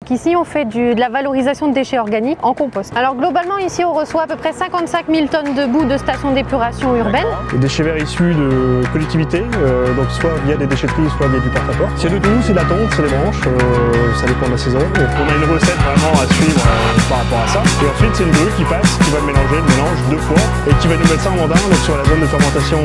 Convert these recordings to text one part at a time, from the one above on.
Ici, on fait de la valorisation de déchets organiques en compost. Alors globalement, ici, on reçoit à peu près 55 000 tonnes de boue de stations d'épuration urbaine. Des déchets verts issus de collectivités, donc soit via des déchetteries, soit via du porte-à-porte. C'est de tout, c'est de la tonte, c'est des branches, ça dépend de la saison. Donc on a une recette vraiment à suivre par rapport à ça. Et ensuite, c'est une grue qui passe, qui va le mélanger, le mélange 2 fois, et qui va nous mettre ça en mandin, donc sur la zone de fermentation.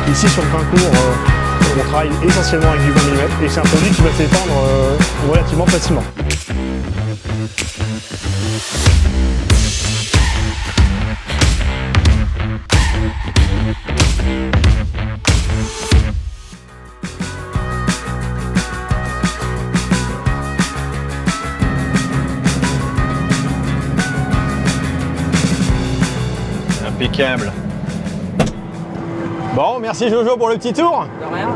Ici, sur le pain court, on travaille essentiellement avec du 20 mm, et c'est un produit qui va s'étendre relativement facilement. Impeccable. Bon, merci Jojo pour le petit tour. De rien.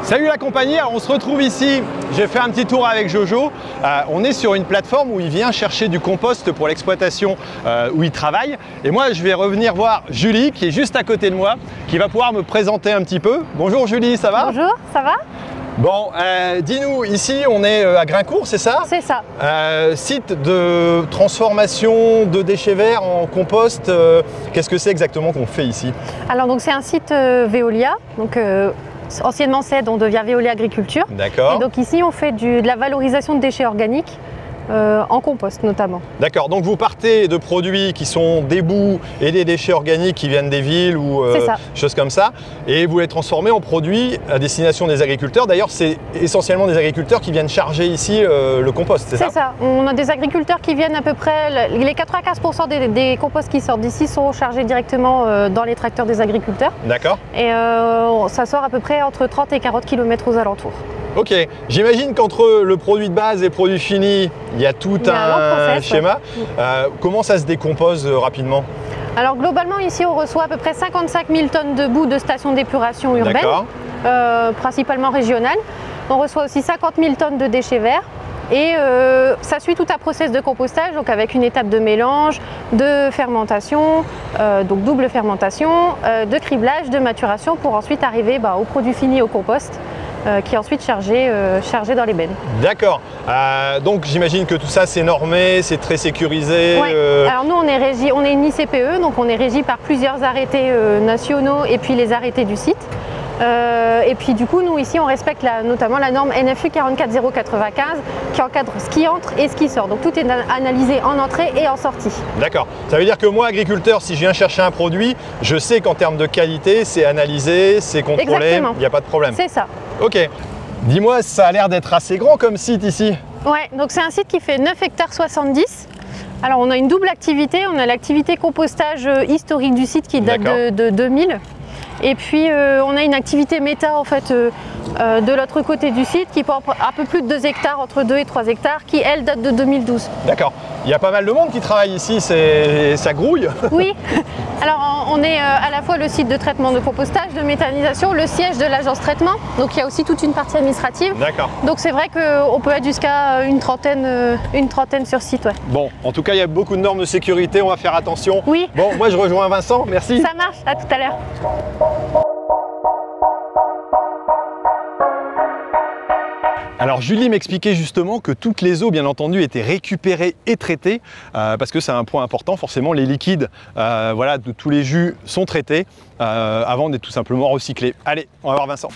Salut la compagnie, alors on se retrouve ici, j'ai fait un petit tour avec Jojo. On est sur une plateforme où il vient chercher du compost pour l'exploitation où il travaille. Et moi je vais revenir voir Julie qui est juste à côté de moi, qui va pouvoir me présenter un petit peu. Bonjour Julie, ça va? Bonjour, ça va? Bon, dis-nous, ici on est à Graincourt, c'est ça? C'est ça. Site de transformation de déchets verts en compost, qu'est-ce que c'est exactement qu'on fait ici? Alors donc c'est un site Veolia, donc anciennement CED, on devient Veolia Agriculture. D'accord. Et donc ici on fait de la valorisation de déchets organiques en compost notamment. D'accord, donc vous partez de produits qui sont des boues et des déchets organiques qui viennent des villes ou choses comme ça, et vous les transformez en produits à destination des agriculteurs. D'ailleurs, c'est essentiellement des agriculteurs qui viennent charger ici le compost, c'est ça? C'est ça, on a des agriculteurs qui viennent à peu près, les 95% des composts qui sortent d'ici sont chargés directement dans les tracteurs des agriculteurs. D'accord. Et ça sort à peu près entre 30 et 40 km aux alentours. Ok, j'imagine qu'entre le produit de base et le produit fini, il y a tout un schéma. Ouais. Comment ça se décompose rapidement? Alors globalement ici on reçoit à peu près 55 000 tonnes de boue de stations d'épuration urbaine, principalement régionales. On reçoit aussi 50 000 tonnes de déchets verts. Et ça suit tout un process de compostage, donc avec une étape de mélange, de fermentation, donc double fermentation, de criblage, de maturation pour ensuite arriver au produit fini au compost. Qui est ensuite chargé dans les bennes. D'accord. Donc j'imagine que tout ça c'est normé, c'est très sécurisé. Ouais. Alors nous on est une ICPE, donc on est régi par plusieurs arrêtés nationaux et puis les arrêtés du site. Et puis du coup nous ici on respecte notamment la norme NFU 44095 qui encadre ce qui entre et ce qui sort. Donc tout est analysé en entrée et en sortie. D'accord. Ça veut dire que moi agriculteur, si je viens chercher un produit, je sais qu'en termes de qualité c'est analysé, c'est contrôlé, il n'y a pas de problème. C'est ça. Ok. Dis-moi, ça a l'air d'être assez grand comme site ici. Ouais, donc c'est un site qui fait 9 hectares 70. Alors on a une double activité, on a l'activité compostage historique du site qui date de 2000. Et puis on a une activité méta en fait de l'autre côté du site qui porte un peu plus de 2 hectares, entre 2 et 3 hectares, qui elle date de 2012. D'accord. Il y a pas mal de monde qui travaille ici, ça grouille. Oui. Alors on est à la fois le site de traitement de compostage, de méthanisation, le siège de l'agence traitement. Donc il y a aussi toute une partie administrative. D'accord. Donc c'est vrai qu'on peut être jusqu'à une trentaine sur site. Ouais. Bon, en tout cas il y a beaucoup de normes de sécurité, on va faire attention. Oui. Bon, moi je rejoins Vincent, merci. Ça marche, à tout à l'heure. Alors Julie m'expliquait justement que toutes les eaux bien entendu étaient récupérées et traitées parce que c'est un point important, forcément les liquides voilà, de tous les jus sont traités avant d'être tout simplement recyclés. Allez, on va voir Vincent.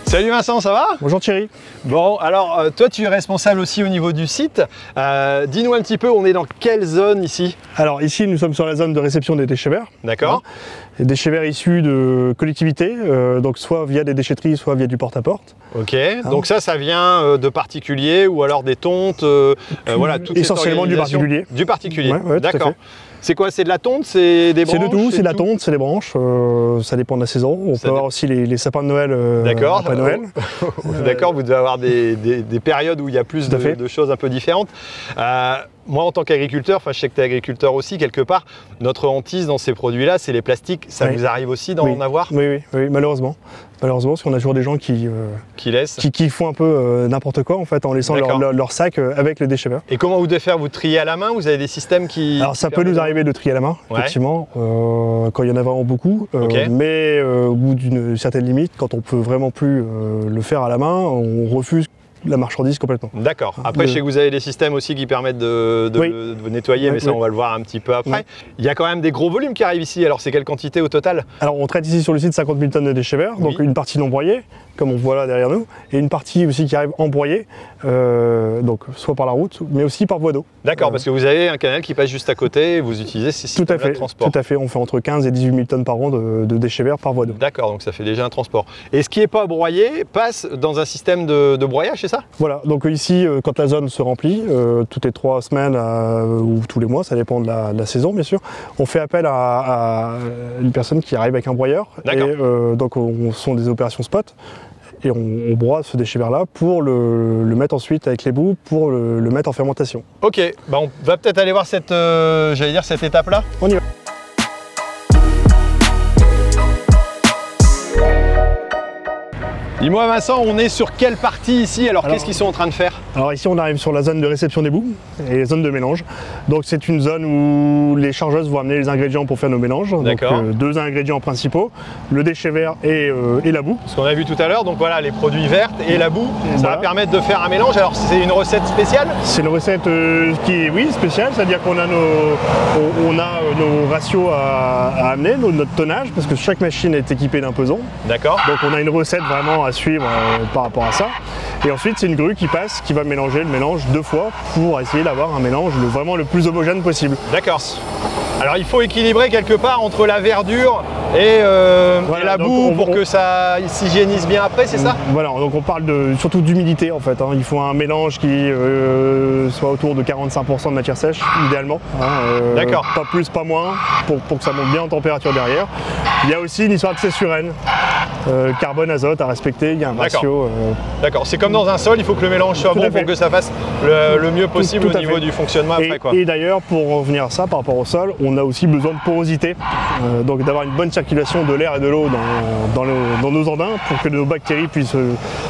Salut Vincent, ça va? Bonjour Thierry. Bon, alors toi tu es responsable aussi au niveau du site. Dis-nous un petit peu, on est dans quelle zone ici? Alors ici nous sommes sur la zone de réception des déchets verts. D'accord. Des déchets verts issus de collectivités, donc soit via des déchetteries, soit via du porte-à-porte. Ok, donc ça vient de particuliers ou alors des tontes, voilà, toute essentiellement du particulier. Du particulier, ouais, d'accord. C'est quoi? C'est de la tonte? C'est des branches? C'est de tout, c'est de la tonte, c'est des branches, ça dépend de la saison. On peut avoir aussi les sapins de Noël après Noël. D'accord, vous devez avoir des périodes où il y a plus de choses un peu différentes. Moi, en tant qu'agriculteur, enfin je sais que tu es agriculteur aussi, quelque part, notre hantise dans ces produits-là, c'est les plastiques. Ça vous arrive aussi d'en avoir? Oui, malheureusement. malheureusement, parce qu'on a toujours des gens qui font un peu n'importe quoi en fait, en laissant leur sac avec le déchet vert. Et comment vous devez faire? Vous triez à la main? Vous avez des systèmes qui... Alors ça peut nous arriver de trier à la main, effectivement, quand il y en a vraiment beaucoup, mais au bout d'une certaine limite, quand on peut vraiment plus le faire à la main, on refuse la marchandise complètement. D'accord. Après, je sais que vous avez des systèmes aussi qui permettent de nettoyer, mais ça, on va le voir un petit peu après. Il y a quand même des gros volumes qui arrivent ici. Alors, c'est quelle quantité au total? Alors, on traite ici sur le site 50 000 tonnes de déchets verts, donc une partie non broyée, comme on voit là derrière nous, et une partie aussi qui arrive embroyée, donc soit par la route, mais aussi par voie d'eau. D'accord, parce que vous avez un canal qui passe juste à côté et vous utilisez ces systèmes de transport. Tout à fait, on fait entre 15 et 18 000 tonnes par an de déchets verts par voie d'eau. D'accord, donc ça fait déjà un transport. Et ce qui n'est pas broyé passe dans un système de broyage, c'est ça? Voilà, donc ici, quand la zone se remplit, toutes les 3 semaines ou tous les mois, ça dépend de la saison bien sûr, on fait appel à une personne qui arrive avec un broyeur. Et donc ce sont des opérations spot. Et on broie ce déchet vert là pour le mettre ensuite avec les boues pour le mettre en fermentation. Ok, bah on va peut-être aller voir cette, cette étape là. On y va. Dis-moi Vincent, on est sur quelle partie ici? Alors qu'est-ce qu'ils sont en train de faire? Alors ici on arrive sur la zone de réception des boues et les zones de mélange. Donc c'est une zone où les chargeuses vont amener les ingrédients pour faire nos mélanges. Donc 2 ingrédients principaux, le déchet vert et la boue. Ce qu'on a vu tout à l'heure, donc voilà les produits verts et la boue, ça va permettre de faire un mélange. Alors c'est une recette spéciale? C'est une recette qui est spéciale, c'est-à-dire qu'on a nos ratios à amener, notre tonnage, parce que chaque machine est équipée d'un peson. D'accord. Donc on a une recette vraiment à suivre par rapport à ça. Et ensuite c'est une grue qui passe, qui va mélanger le mélange 2 fois pour essayer d'avoir un mélange vraiment le plus homogène possible. D'accord. Alors il faut équilibrer quelque part entre la verdure et la boue pour que ça s'hygiénise bien après, c'est ça? Voilà, donc on parle surtout d'humidité en fait. Il faut un mélange qui soit autour de 45% de matière sèche, idéalement. D'accord. Pas plus, pas moins, pour que ça monte bien en température derrière. Il y a aussi une histoire de cessurène. Carbone, azote à respecter, il y a un ratio. D'accord, c'est comme dans un sol, il faut que le mélange soit bon pour que ça fasse le mieux possible au niveau du fonctionnement après. Et d'ailleurs, pour revenir à ça, par rapport au sol, on a aussi besoin de porosité, donc d'avoir une bonne circulation de l'air et de l'eau dans nos andins pour que nos bactéries puissent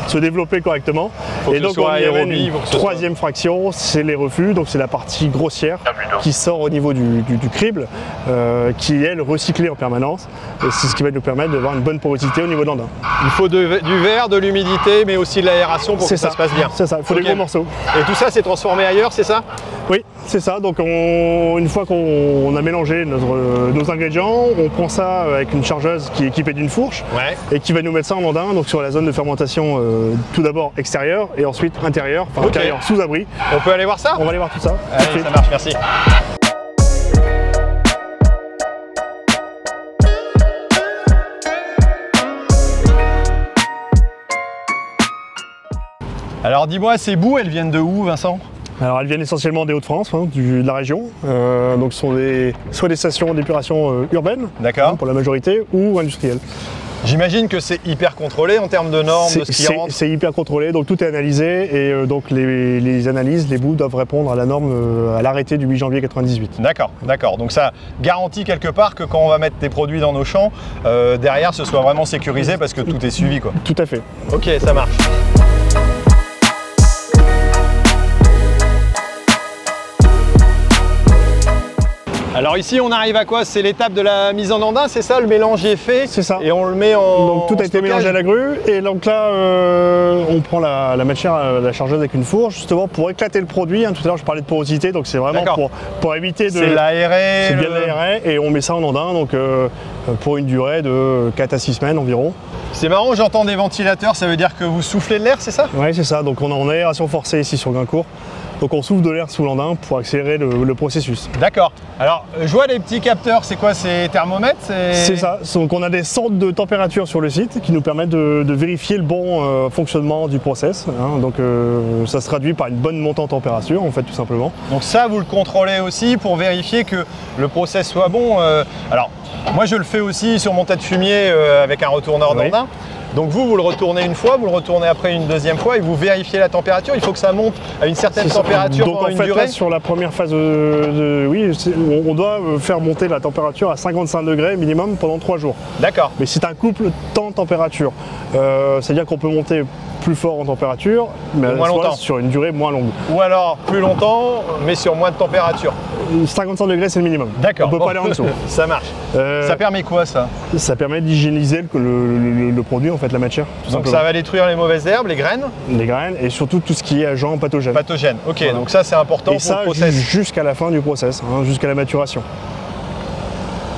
se développer correctement. Et donc on a une troisième fraction, c'est les reflux, donc c'est la partie grossière qui sort au niveau du crible, qui est elle recyclée en permanence. Et c'est ce qui va nous permettre d'avoir une bonne porosité au niveau de l'andin. Il faut du verre, de l'humidité, mais aussi de l'aération pour que ça se passe bien. C'est ça, il faut des gros morceaux. Et tout ça, c'est transformé ailleurs, c'est ça? Oui, c'est ça. Donc une fois qu'on a mélangé nos ingrédients, on prend ça avec une chargeuse qui est équipée d'une fourche et qui va nous mettre ça en andin, donc sur la zone de fermentation tout d'abord extérieure et ensuite intérieure, intérieure sous abri. On peut aller voir ça? On va aller voir tout ça. Allez, ça marche, merci. Alors dis-moi, ces boues, elles viennent de où, Vincent? Alors elles viennent essentiellement des Hauts-de-France, de la région. Donc ce sont soit des stations d'épuration urbaines, pour la majorité, ou industrielles. J'imagine que c'est hyper contrôlé en termes de normes, de ce qui rentre. C'est hyper contrôlé, donc tout est analysé et donc les analyses, les boues doivent répondre à la norme, à l'arrêté du 8 janvier 1998. D'accord, d'accord. Donc ça garantit quelque part que quand on va mettre des produits dans nos champs, derrière ce soit vraiment sécurisé parce que tout est suivi, quoi. Tout à fait. Ok, ça marche. Alors ici on arrive à quoi? C'est l'étape de la mise en andin, c'est ça? Le mélange est fait? C'est ça. Et on le met en... Donc tout a été mélangé à la grue et donc là on prend la matière, la chargeuse avec une fourche justement pour éclater le produit. Tout à l'heure je parlais de porosité, donc c'est vraiment pour éviter de... C'est l'aéré. C'est bien l'aéré et on met ça en andin donc pour une durée de 4 à 6 semaines environ. C'est marrant, j'entends des ventilateurs, ça veut dire que vous soufflez de l'air, c'est ça? Oui, c'est ça, donc on est en aération forcée ici sur Guincourt. Donc on souffle de l'air sous l'andin pour accélérer le processus. D'accord. Alors je vois les petits capteurs, c'est quoi? C'est thermomètres? C'est ça. Donc on a des sondes de température sur le site qui nous permettent de vérifier le bon fonctionnement du process. Donc ça se traduit par une bonne montée en température en fait tout simplement. Donc ça vous le contrôlez aussi pour vérifier que le process soit bon. Alors moi je le fais aussi sur mon tas de fumier avec un retourneur d'andin. Donc vous le retournez une fois, vous le retournez après une deuxième fois et vous vérifiez la température. Il faut que ça monte à une certaine température donc pendant en fait, une durée. là, sur la première phase, oui, on doit faire monter la température à 55 degrés minimum pendant 3 jours. D'accord. Mais c'est un couple temps-température. C'est-à-dire qu'on peut monter plus fort en température, mais moins longtemps. sur une durée moins longue. Ou alors plus longtemps, mais sur moins de température. 55 degrés, c'est le minimum. D'accord. On peut pas aller en dessous. Ça marche. Ça permet quoi ça? Ça permet d'hygiéniser le produit, en fait, la matière. Donc ça va détruire les mauvaises herbes, les graines? Les graines et surtout tout ce qui est agent pathogène. Pathogène. Ok, voilà. donc ça c'est important et pour ça le process. jusqu'à la fin du process, hein, jusqu'à la maturation.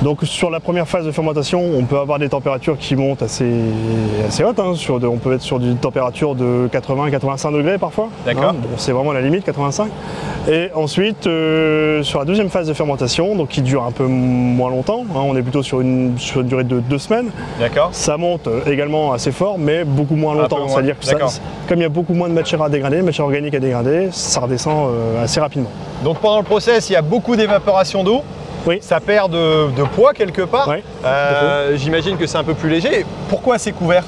Donc sur la première phase de fermentation, on peut avoir des températures qui montent assez hautes. Hein, on peut être sur des températures de 80-85 degrés parfois. D'accord. Hein, bon, c'est vraiment la limite, 85. Et ensuite, sur la deuxième phase de fermentation, donc qui dure un peu moins longtemps, hein, on est plutôt sur une durée de 2 semaines. D'accord. Ça monte également assez fort, mais beaucoup moins longtemps. C'est-à-dire que comme il y a beaucoup moins de matière à dégrader, matière organique à dégrader, ça redescend assez rapidement. Donc pendant le process, il y a beaucoup d'évaporation d'eau. Oui. Ça perd de poids quelque part. Oui, j'imagine que c'est un peu plus léger. Pourquoi c'est couvert?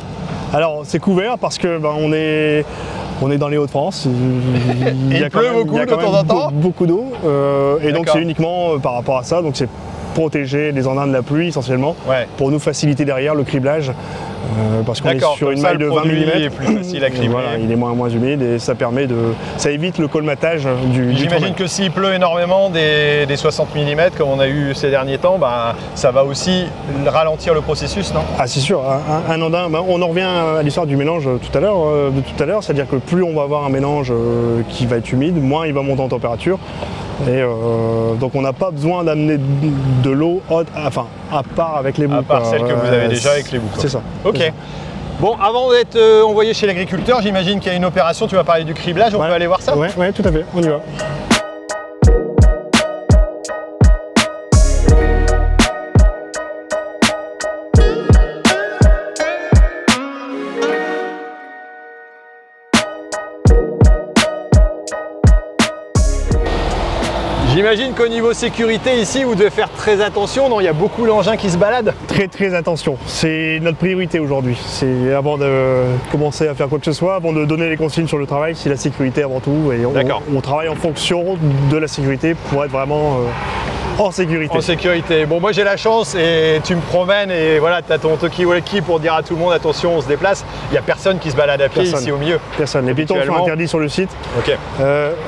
Alors c'est couvert parce que on est dans les Hauts-de-France. Il pleut beaucoup de temps en temps. Beaucoup d'eau. Et donc c'est uniquement par rapport à ça. Donc c'est protéger les engins de la pluie essentiellement. Ouais. Pour nous faciliter derrière le criblage. Parce qu'on est sur une maille de 20 mm. Il est plus facile à cribler. Voilà, il est moins humide et ça permet ça évite le colmatage du J'imagine que s'il pleut énormément des 60 mm comme on a eu ces derniers temps, ça va aussi ralentir le processus, non? Ah c'est sûr, un andin, on en revient à l'histoire du mélange tout à l'heure, c'est-à-dire que plus on va avoir un mélange qui va être humide, moins il va monter en température. Et donc on n'a pas besoin d'amener de l'eau haute, enfin à part avec les boues. À part celle que vous avez déjà avec les boues. C'est ça. Ok. Bon, avant d'être envoyé chez l'agriculteur, j'imagine qu'il y a une opération, tu vas parler du criblage, on peut aller voir ça? Ouais, tout à fait, on y va. J'imagine qu'au niveau sécurité ici, vous devez faire très attention, non? Il y a beaucoup d'engins qui se baladent. Très attention, c'est notre priorité aujourd'hui. C'est avant de commencer à faire quoi que ce soit, avant de donner les consignes sur le travail, c'est la sécurité avant tout. Et on travaille en fonction de la sécurité pour être vraiment en sécurité. En sécurité. Bon, moi j'ai la chance et tu me promènes et voilà, tu as ton talkie-walkie pour dire à tout le monde attention, on se déplace. Il n'y a personne qui se balade à pied ici au milieu. Personne. Les piétons sont interdits sur le site. Ok.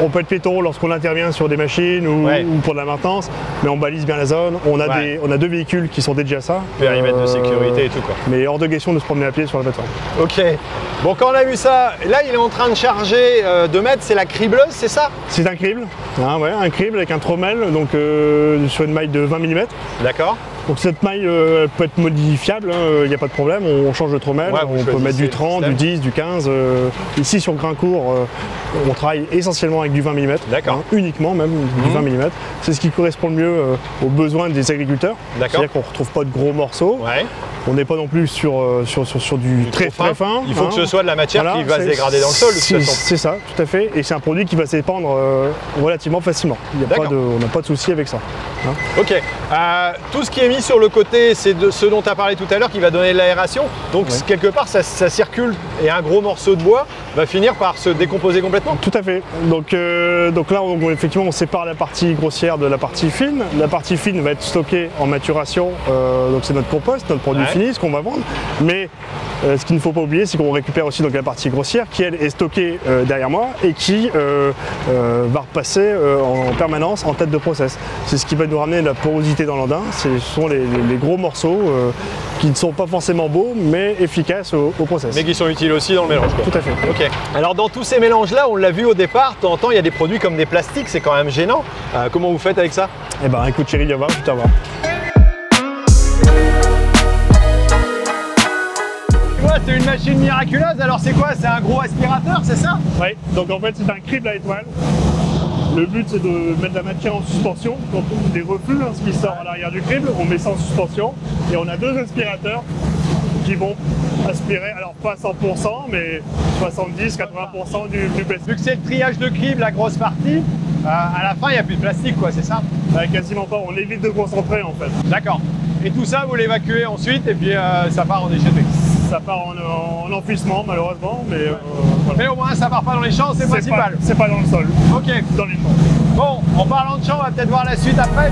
On peut être piéton lorsqu'on intervient sur des machines ou pour de la maintenance, mais on balise bien la zone. On a 2 véhicules qui sont dédiés à ça. Périmètre de sécurité et tout quoi. Mais hors de question de se promener à pied sur la plateforme. Ok. Bon, quand on a vu ça, là il est en train de charger 2 mètres, c'est la cribleuse, c'est ça? C'est un crible, un crible avec un trommel, donc sur une maille de 20 mm. D'accord. Donc cette maille peut être modifiable, il n'y a pas de problème, on change de trommel, on peut mettre du 30, du 10, du 15. Ici sur Graincourt, on travaille essentiellement avec du 20 mm, uniquement même du 20 mm. C'est ce qui correspond le mieux aux besoins des agriculteurs, c'est-à-dire qu'on ne retrouve pas de gros morceaux. On n'est pas non plus sur du très fin. Il faut que ce soit de la matière qui va se dégrader dans le sol de toute façon. C'est ça, tout à fait. Et c'est un produit qui va s'épandre relativement facilement. On n'a pas de souci avec ça. Ok. Tout ce qui est mis sur le côté, c'est de ce dont tu as parlé tout à l'heure qui va donner de l'aération. Donc quelque part, ça circule et un gros morceau de bois va finir par se décomposer complètement. Tout à fait. Donc là, effectivement, on sépare la partie grossière de la partie fine. La partie fine va être stockée en maturation. Donc c'est notre compost, notre produit fini, ce qu'on va vendre. Mais ce qu'il ne faut pas oublier, c'est qu'on récupère aussi donc, la partie grossière qui, elle, est stockée derrière moi et qui va repasser en permanence en tête de process. C'est ce qui va nous ramener la porosité dans l'andin. Ce sont les gros morceaux qui ne sont pas forcément beaux, mais efficaces au process. Mais qui sont utiles aussi dans le mélange. Tout à fait. Ok. Alors dans tous ces mélanges-là, on l'a vu au départ, de temps en temps, il y a des produits comme des plastiques, c'est quand même gênant. Comment vous faites avec ça? Eh ben écoute chérie, viens voir, je vais t'avoir. C'est une machine miraculeuse, alors c'est quoi? C'est un gros aspirateur, c'est ça? Oui, donc en fait c'est un crible à étoile. Le but c'est de mettre la matière en suspension, quand on trouve des reflux, ce qui sort à l'arrière du crible, on met ça en suspension et on a 2 aspirateurs qui vont aspirer, alors pas 100%, mais 70-80% du plastique. Vu que c'est le triage de crible, la grosse partie, à la fin il n'y a plus de plastique quoi, c'est ça? Quasiment pas, on évite de concentrer en fait. D'accord. Et tout ça vous l'évacuez ensuite et puis ça part en déchetterie. ça part en enfouissement malheureusement, mais voilà. Mais au moins ça part pas dans les champs, c'est principal. C'est pas dans le sol. Ok. Dans les champs. Bon, en parlant de champs, on va peut-être voir la suite après.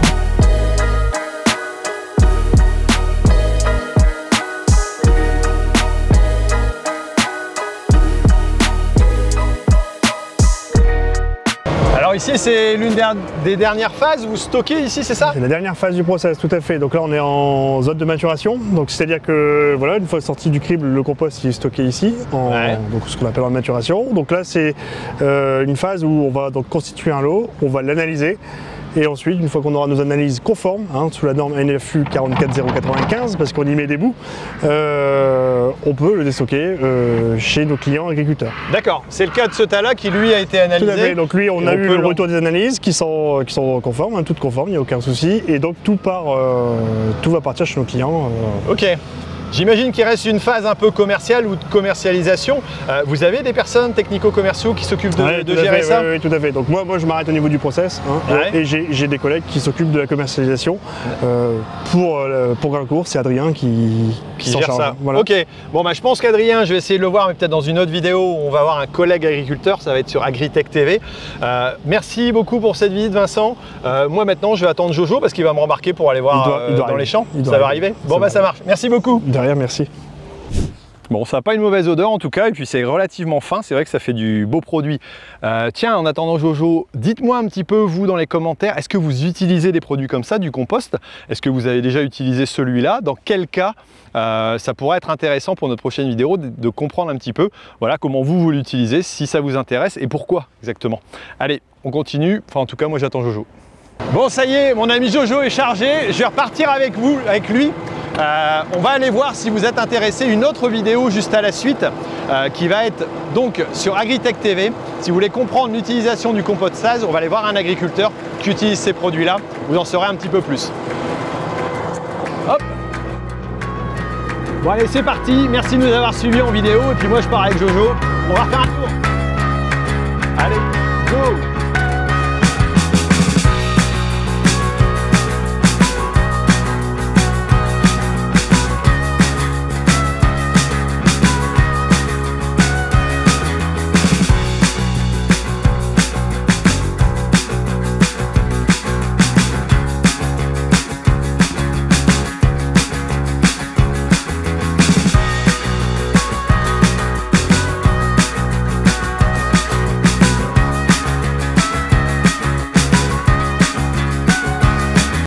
Alors ici c'est l'une des dernières phases, vous stockez ici, c'est ça? C'est la dernière phase du process, tout à fait. Donc là on est en zone de maturation, donc c'est-à-dire que voilà, une fois sorti du crible, le compost il est stocké ici, donc ce qu'on appelle en maturation. Donc là c'est une phase où on va donc constituer un lot, on va l'analyser. Et ensuite, une fois qu'on aura nos analyses conformes, sous la norme NFU 44095, parce qu'on y met des bouts, on peut le déstocker chez nos clients agriculteurs. D'accord, c'est le cas de ce tas-là qui lui a été analysé. Tout à fait, donc lui on a eu le retour des analyses qui sont conformes, toutes conformes, il n'y a aucun souci. Et donc tout va partir chez nos clients. Ok. J'imagine qu'il reste une phase un peu commerciale ou de commercialisation. Vous avez des personnes technico-commerciaux qui s'occupent de gérer ça? Oui, tout à fait. Donc moi je m'arrête au niveau du process et j'ai des collègues qui s'occupent de la commercialisation. Pour Graincourt, c'est Adrien qui s'en gère charge. ça. Voilà. Ok. Bon, bah, je pense qu'Adrien, je vais essayer de le voir, mais peut-être dans une autre vidéo où on va avoir un collègue agriculteur. Ça va être sur Agritech TV. Merci beaucoup pour cette visite, Vincent. Moi maintenant, je vais attendre Jojo parce qu'il va me rembarquer pour aller voir dans les champs. Ça va arriver. Bon, bah ça marche. Merci beaucoup. Merci. Bon, ça n'a pas une mauvaise odeur en tout cas, et puis c'est relativement fin, c'est vrai que ça fait du beau produit. Tiens, en attendant Jojo, dites-moi un petit peu, vous, dans les commentaires, est-ce que vous utilisez des produits comme ça, du compost? Est-ce que vous avez déjà utilisé celui-là? Dans quel cas ça pourrait être intéressant pour notre prochaine vidéo de comprendre un petit peu voilà, comment vous l'utilisez, si ça vous intéresse, et pourquoi exactement. Allez, on continue, enfin en tout cas, moi j'attends Jojo. Bon, ça y est, mon ami Jojo est chargé, je vais repartir avec lui. On va aller voir, si vous êtes intéressé, une autre vidéo juste à la suite qui va être donc sur Agritech TV. Si vous voulez comprendre l'utilisation du compostage, on va aller voir un agriculteur qui utilise ces produits-là. Vous en saurez un petit peu plus. Hop. Bon allez, c'est parti. Merci de nous avoir suivis en vidéo. Et puis moi, je pars avec Jojo. On va refaire un tour. Allez, go!